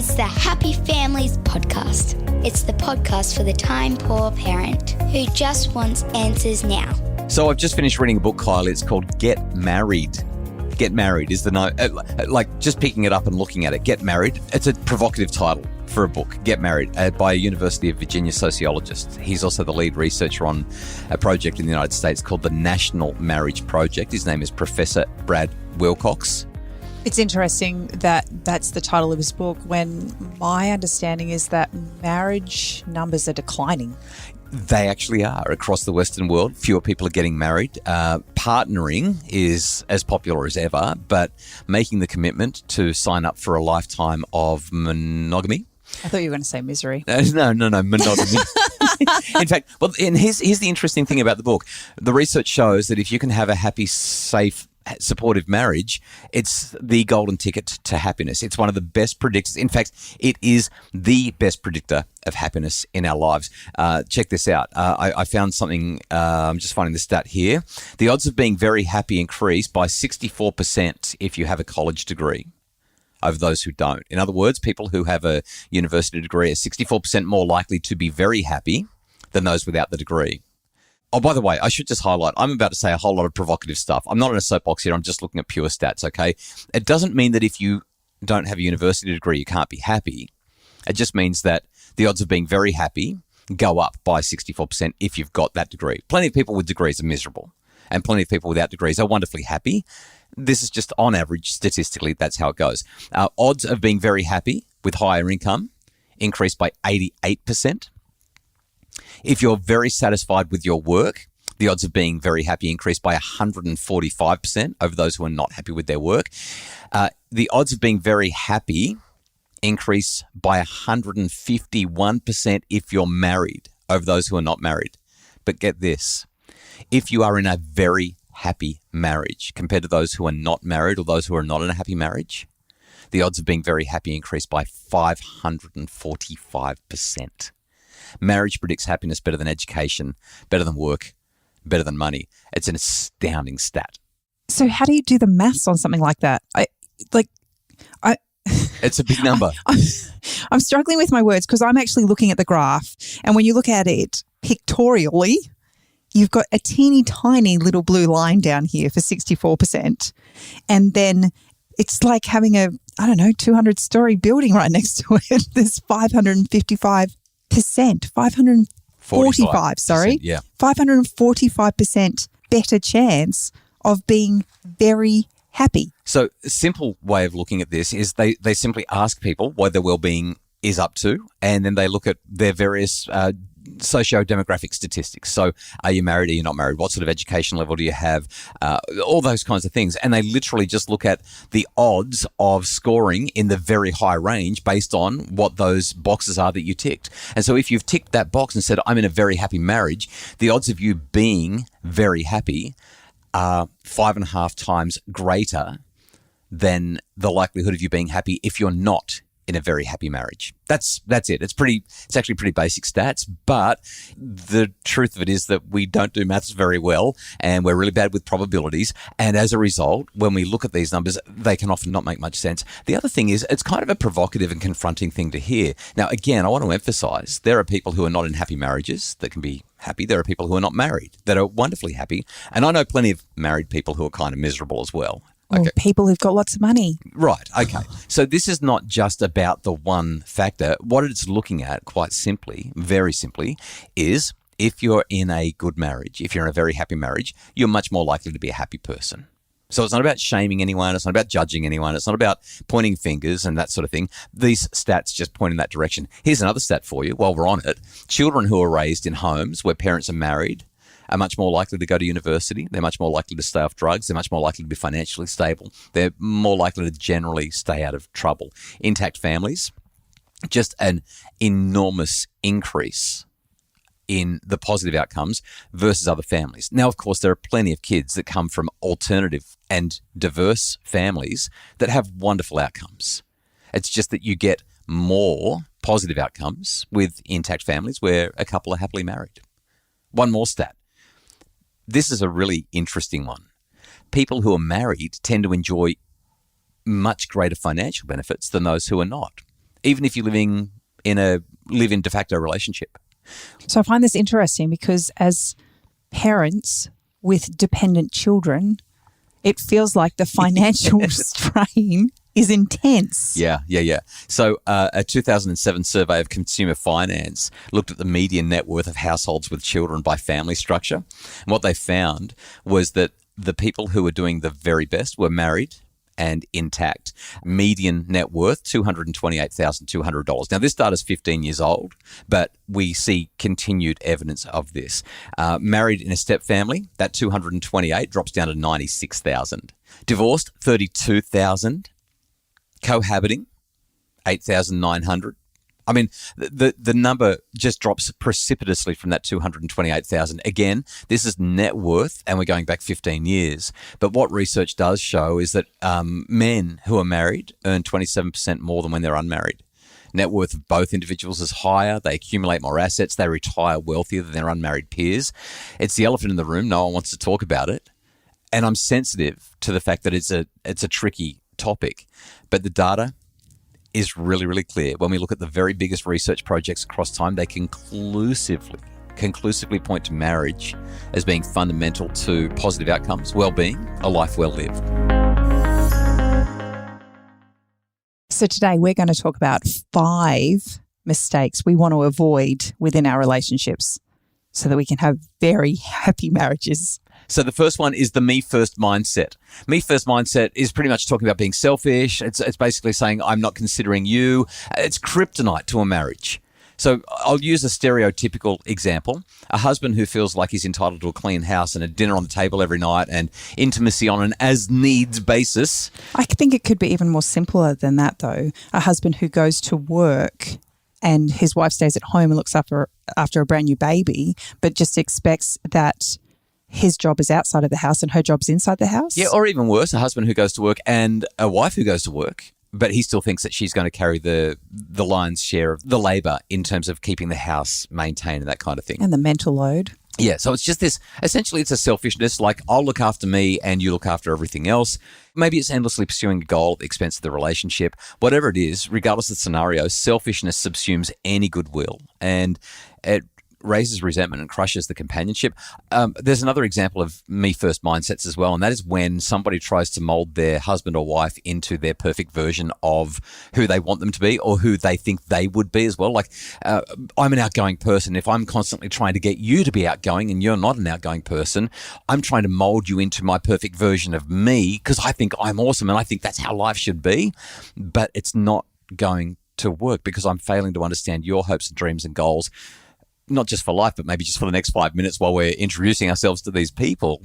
It's the Happy Families Podcast. It's the podcast for the time-poor parent who just wants answers now. So I've just finished reading a book, Kyle. It's called Get Married. Get Married is the name. Like just picking it up and looking at it. Get Married. It's a provocative title for a book. Get Married by a University of Virginia sociologist. He's also the lead researcher on a project in the United States called the National Marriage Project. His name is Professor Brad Wilcox. It's interesting that that's the title of his book when my understanding is that marriage numbers are declining. They actually are across the Western world. Fewer people are getting married. Partnering is as popular as ever, but making the commitment to sign up for a lifetime of monogamy. I thought you were going to say misery. No, monogamy. In fact, and here's the interesting thing about the book. The research shows that if you can have a happy, safe, supportive marriage, it's the golden ticket to happiness. It's one of the best predictors. In fact, it is the best predictor of happiness in our lives. Check this out. I found something, I'm just finding the stat here. The odds of being very happy increase by 64% if you have a college degree over those who don't. In other words, people who have a university degree are 64% more likely to be very happy than those without the degree. Oh, by the way, I should just highlight, I'm about to say a whole lot of provocative stuff. I'm not in a soapbox here. I'm just looking at pure stats, okay? It doesn't mean that if you don't have a university degree, you can't be happy. It just means that the odds of being very happy go up by 64% if you've got that degree. Plenty of people with degrees are miserable, and plenty of people without degrees are wonderfully happy. This is just on average, statistically, that's how it goes. Odds of being very happy with higher income increase by 88%. If you're very satisfied with your work, the odds of being very happy increase by 145% over those who are not happy with their work. The odds of being very happy increase by 151% if you're married over those who are not married. But get this, if you are in a very happy marriage compared to those who are not married or those who are not in a happy marriage, the odds of being very happy increase by 545%. Marriage predicts happiness better than education, better than work, better than money. It's an astounding stat. So how do you do the maths on something like that? It's a big number. I'm struggling with my words because I'm actually looking at the graph, and when you look at it pictorially, you've got a teeny tiny little blue line down here for 64%. And then it's like having a, 200-story building right next to it. There's 545%, 545% better chance of being very happy. So a simple way of looking at this is they simply ask people what their well-being is up to, and then they look at their various socio-demographic statistics. So are you married? Are you not married? What sort of education level do you have? All those kinds of things. And they literally just look at the odds of scoring in the very high range based on what those boxes are that you ticked. And so if you've ticked that box and said, I'm in a very happy marriage, the odds of you being very happy are 5.5 times greater than the likelihood of you being happy if you're not in a very happy marriage. That's it. It's actually pretty basic stats, but the truth of it is that we don't do maths very well, and we're really bad with probabilities. And as a result, when we look at these numbers, they can often not make much sense. The other thing is it's kind of a provocative and confronting thing to hear. Now, again, I want to emphasize there are people who are not in happy marriages that can be happy. There are people who are not married that are wonderfully happy. And I know plenty of married people who are kind of miserable as well. Okay. Or people who've got lots of money. Right. Okay. So this is not just about the one factor. What it's looking at, quite simply, very simply, is if you're in a good marriage, if you're in a very happy marriage, you're much more likely to be a happy person. So it's not about shaming anyone. It's not about judging anyone. It's not about pointing fingers and that sort of thing. These stats just point in that direction. Here's another stat for you while we're on it. Children who are raised in homes where parents are married are much more likely to go to university. They're much more likely to stay off drugs. They're much more likely to be financially stable. They're more likely to generally stay out of trouble. Intact families, just an enormous increase in the positive outcomes versus other families. Now, of course, there are plenty of kids that come from alternative and diverse families that have wonderful outcomes. It's just that you get more positive outcomes with intact families where a couple are happily married. One more stat. This is a really interesting one. People who are married tend to enjoy much greater financial benefits than those who are not. even if you're living in a live-in de facto relationship. So I find this interesting because as parents with dependent children, it feels like the financial strain is intense. Yeah. So a 2007 survey of consumer finance looked at the median net worth of households with children by family structure. And what they found was that the people who were doing the very best were married and intact. Median net worth, $228,200. Now, this data is 15 years old, but we see continued evidence of this. Married in a step family, that 228 drops down to 96,000. Divorced, 32,000. Cohabiting, 8,900. I mean, the number just drops precipitously from that 228,000. Again, this is net worth, and we're going back 15 years. But what research does show is that men who are married earn 27% more than when they're unmarried. Net worth of both individuals is higher. They accumulate more assets. They retire wealthier than their unmarried peers. It's the elephant in the room. No one wants to talk about it. And I'm sensitive to the fact that it's a tricky topic. But the data is really, really clear. When we look at the very biggest research projects across time, they conclusively point to marriage as being fundamental to positive outcomes, well-being, a life well lived. So today we're going to talk about 5 mistakes we want to avoid within our relationships so that we can have very happy marriages. So the first one is the me first mindset. Me first mindset is pretty much talking about being selfish. It's basically saying, I'm not considering you. It's kryptonite to a marriage. So I'll use a stereotypical example. A husband who feels like he's entitled to a clean house and a dinner on the table every night and intimacy on an as-needs basis. I think it could be even more simpler than that, though. A husband who goes to work and his wife stays at home and looks after a brand new baby, but just expects that his job is outside of the house and her job's inside the house. Yeah, or even worse, a husband who goes to work and a wife who goes to work, but he still thinks that she's going to carry the lion's share of the labour in terms of keeping the house maintained and that kind of thing. And the mental load. Yeah, so it's just this, essentially it's a selfishness, like I'll look after me and you look after everything else. Maybe it's endlessly pursuing a goal at the expense of the relationship. Whatever it is, regardless of the scenario, selfishness subsumes any goodwill and it raises resentment and crushes the companionship. There's another example of me first mindsets as well, and that is when somebody tries to mold their husband or wife into their perfect version of who they want them to be or who they think they would be as well. Like, I'm an outgoing person. If I'm constantly trying to get you to be outgoing and you're not an outgoing person, I'm trying to mold you into my perfect version of me because I think I'm awesome and I think that's how life should be. But it's not going to work because I'm failing to understand your hopes and dreams and goals, not just for life, but maybe just for the next 5 minutes while we're introducing ourselves to these people.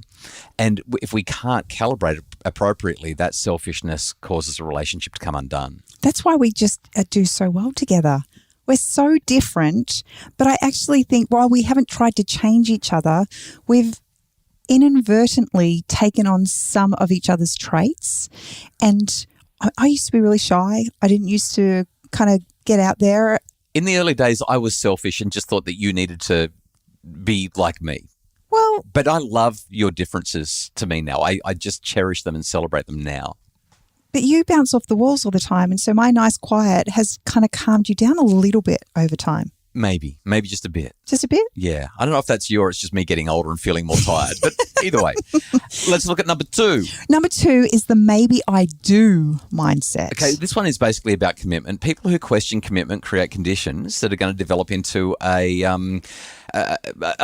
And if we can't calibrate it appropriately, that selfishness causes a relationship to come undone. That's why we just do so well together. We're so different, but I actually think while we haven't tried to change each other, we've inadvertently taken on some of each other's traits. And I used to be really shy. I didn't used to kind of get out there. In the early days, I was selfish and just thought that you needed to be like me. Well, but I love your differences to me now. I just cherish them and celebrate them now. But you bounce off the walls all the time. And so my nice quiet has kind of calmed you down a little bit over time. Maybe just a bit. Just a bit? Yeah. I don't know if that's you or it's just me getting older and feeling more tired. But either way, let's look at number 2. Number 2 is the maybe I do mindset. Okay, this one is basically about commitment. People who question commitment create conditions that are going to develop into a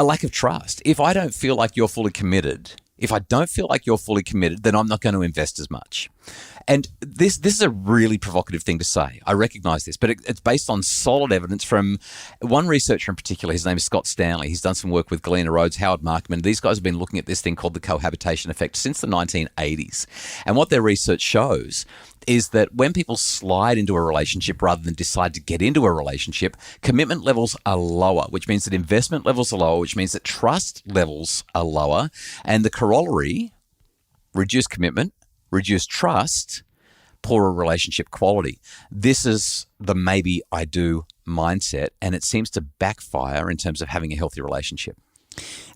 lack of trust. If I don't feel like you're fully committed, then I'm not going to invest as much. And this is a really provocative thing to say. I recognize this, but it's based on solid evidence from one researcher in particular. His name is Scott Stanley. He's done some work with Galena Rhodes, Howard Markman. These guys have been looking at this thing called the cohabitation effect since the 1980s. And what their research shows is that when people slide into a relationship rather than decide to get into a relationship, commitment levels are lower, which means that investment levels are lower, which means that trust levels are lower. And the corollary, reduced commitment, reduced trust, poorer relationship quality. This is the maybe I do mindset, and it seems to backfire in terms of having a healthy relationship.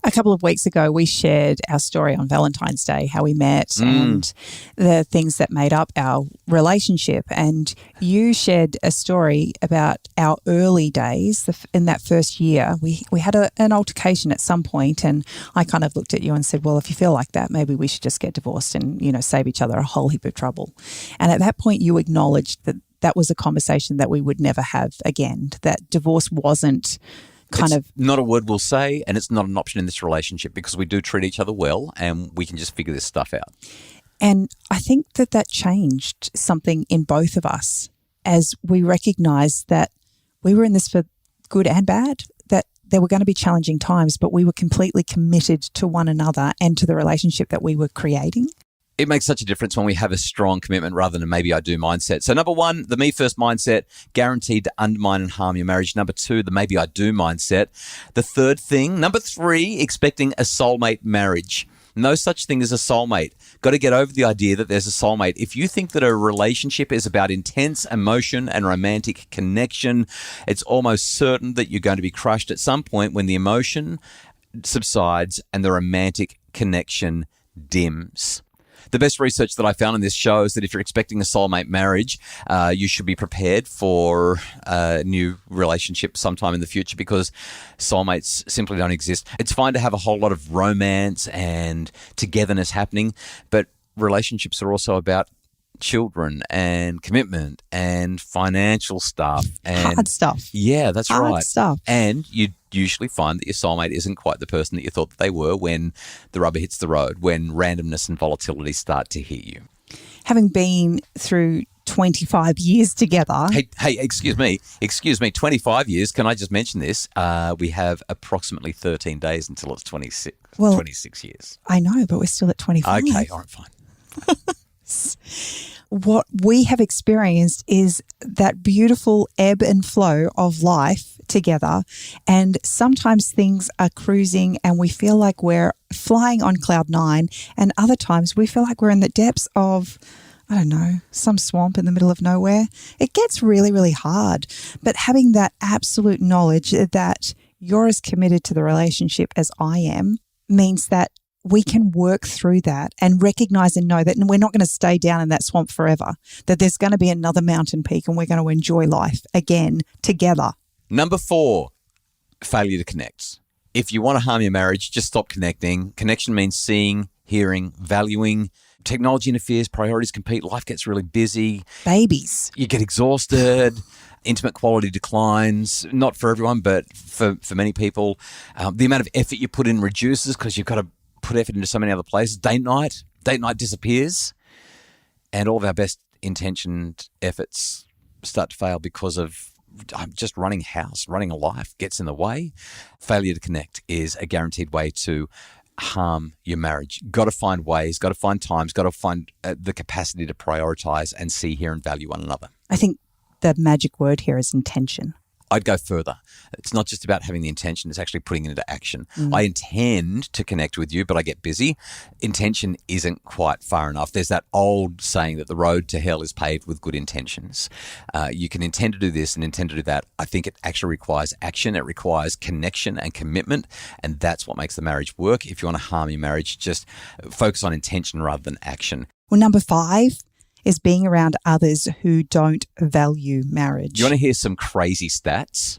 A couple of weeks ago, we shared our story on Valentine's Day, how we met and the things that made up our relationship. And you shared a story about our early days in that first year. We had an altercation at some point, and I kind of looked at you and said, well, if you feel like that, maybe we should just get divorced and, save each other a whole heap of trouble. And at that point, you acknowledged that was a conversation that we would never have again, that divorce wasn't it's not a word we'll say, and it's not an option in this relationship because we do treat each other well and we can just figure this stuff out. And I think that changed something in both of us as we recognized that we were in this for good and bad, that there were going to be challenging times, but we were completely committed to one another and to the relationship that we were creating. It makes such a difference when we have a strong commitment rather than a maybe I do mindset. So number one, the me first mindset, guaranteed to undermine and harm your marriage. Number two, the maybe I do mindset. The third thing, number three, expecting a soulmate marriage. No such thing as a soulmate. Got to get over the idea that there's a soulmate. If you think that a relationship is about intense emotion and romantic connection, it's almost certain that you're going to be crushed at some point when the emotion subsides and the romantic connection dims. The best research that I found in this shows that if you're expecting a soulmate marriage, you should be prepared for a new relationship sometime in the future because soulmates simply don't exist. It's fine to have a whole lot of romance and togetherness happening, but relationships are also about children and commitment and financial stuff. And hard stuff. Yeah, that's right. Hard stuff. And you usually find that your soulmate isn't quite the person that you thought that they were when the rubber hits the road, when randomness and volatility start to hit you. Having been through 25 years together. Hey, excuse me, 25 years. Can I just mention this? We have approximately 13 days until it's 26 years. I know, but we're still at 25. Okay, all right, fine. What we have experienced is that beautiful ebb and flow of life together. And sometimes things are cruising and we feel like we're flying on cloud nine. And other times we feel like we're in the depths of, I don't know, some swamp in the middle of nowhere. It gets really, really hard. But having that absolute knowledge that you're as committed to the relationship as I am means that we can work through that and recognize and know that we're not going to stay down in that swamp forever, that there's going to be another mountain peak and we're going to enjoy life again together. Number 4, failure to connect. If you want to harm your marriage, just stop connecting. Connection means seeing, hearing, valuing. Technology interferes, priorities compete, life gets really busy. Babies. You get exhausted. Intimate quality declines, not for everyone, but for many people. The amount of effort you put in reduces because you've got to put effort into so many other places. Date night disappears, and all of our best intentioned efforts start to fail because of just running a life gets in the way. Failure to connect is a guaranteed way to harm your marriage. Got to find ways, got to find times, got to find the capacity to prioritize and see, hear, and value one another. I think the magic word here is intention. I'd go further. It's not just about having the intention, it's actually putting it into action. I intend to connect with you, but I get busy. Intention isn't quite far enough. There's that old saying that the road to hell is paved with good intentions. You can intend to do this and intend to do that. I think it actually requires action. It requires connection and commitment, and that's what makes the marriage work. If you want to harm your marriage, just focus on intention rather than action. Well, number 5 is being around others who don't value marriage. You want to hear some crazy stats?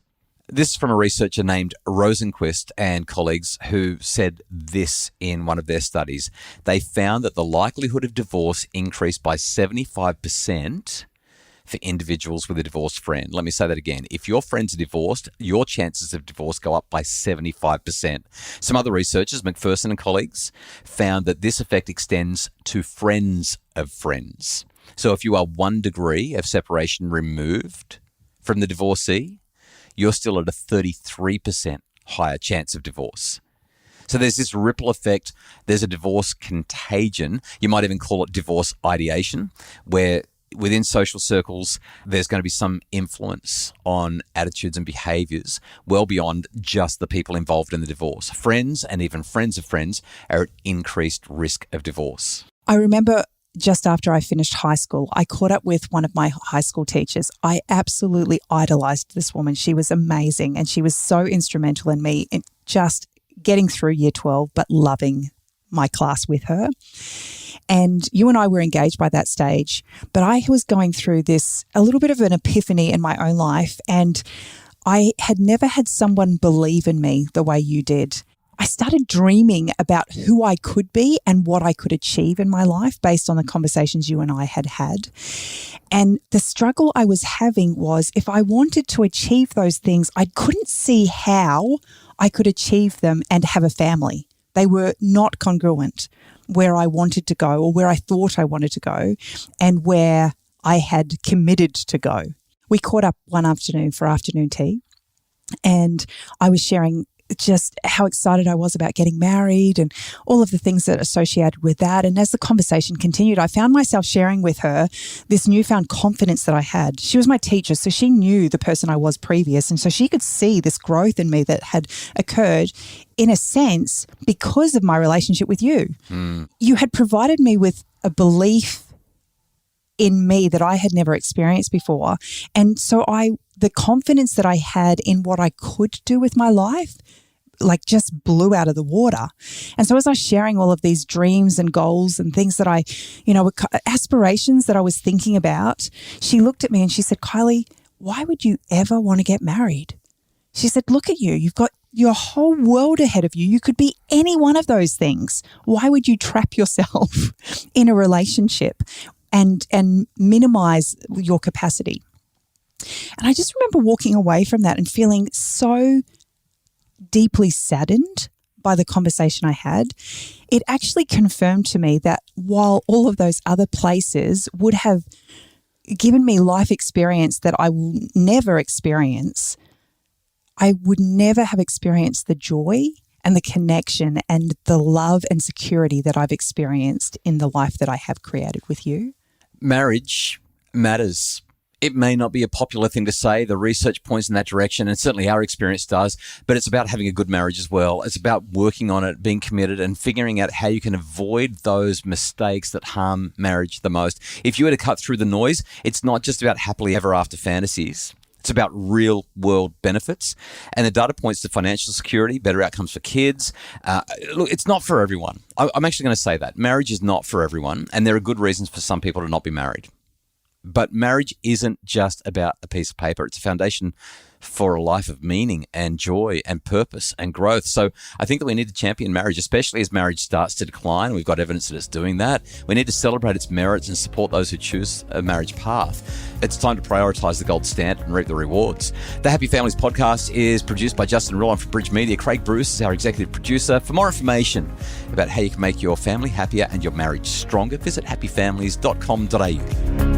This is from a researcher named Rosenquist and colleagues who said this in one of their studies. They found that the likelihood of divorce increased by 75% for individuals with a divorced friend. Let me say that again. If your friends are divorced, your chances of divorce go up by 75%. Some other researchers, McPherson and colleagues, found that this effect extends to friends of friends. So if you are 1 degree of separation removed from the divorcee, you're still at a 33% higher chance of divorce. So there's this ripple effect. There's a divorce contagion. You might even call it divorce ideation, where within social circles, there's going to be some influence on attitudes and behaviors well beyond just the people involved in the divorce. Friends and even friends of friends are at increased risk of divorce. I remember just after I finished high school, I caught up with one of my high school teachers. I absolutely idolized this woman. She was amazing and she was so instrumental in me in just getting through year 12, but loving my class with her. And you and I were engaged by that stage, but I was going through a little bit of an epiphany in my own life, and I had never had someone believe in me the way you did. I started dreaming about who I could be and what I could achieve in my life based on the conversations you and I had had. And the struggle I was having was, if I wanted to achieve those things, I couldn't see how I could achieve them and have a family. They were not congruent where I wanted to go, or where I thought I wanted to go, and where I had committed to go. We caught up one afternoon for afternoon tea, and I was sharing just how excited I was about getting married and all of the things that associated with that. And as the conversation continued, I found myself sharing with her this newfound confidence that I had. She was my teacher, so she knew the person I was previous. And so she could see this growth in me that had occurred, in a sense, because of my relationship with you. You had provided me with a belief in me that I had never experienced before. And so the confidence that I had in what I could do with my life, like, just blew out of the water. And so as I was sharing all of these dreams and goals and things that aspirations that I was thinking about, she looked at me and she said, "Kylie, why would you ever want to get married?" She said, "Look at you. You've got your whole world ahead of you. You could be any one of those things. Why would you trap yourself in a relationship and minimize your capacity?" And I just remember walking away from that and feeling so deeply saddened by the conversation I had. It actually confirmed to me that while all of those other places would have given me life experience that I will never experience, I would never have experienced the joy and the connection and the love and security that I've experienced in the life that I have created with you. Marriage matters. It may not be a popular thing to say. The research points in that direction, and certainly our experience does, but it's about having a good marriage as well. It's about working on it, being committed, and figuring out how you can avoid those mistakes that harm marriage the most. If you were to cut through the noise, it's not just about happily ever after fantasies. It's about real world benefits. And the data points to financial security, better outcomes for kids. Look, it's not for everyone. I'm actually going to say that. Marriage is not for everyone, and there are good reasons for some people to not be married. But marriage isn't just about a piece of paper. It's a foundation for a life of meaning and joy and purpose and growth. So I think that we need to champion marriage, especially as marriage starts to decline. We've got evidence that it's doing that. We need to celebrate its merits and support those who choose a marriage path. It's time to prioritize the gold standard and reap the rewards. The Happy Families podcast is produced by Justin Rulon from Bridge Media. Craig Bruce is our executive producer. For more information about how you can make your family happier and your marriage stronger, visit happyfamilies.com.au.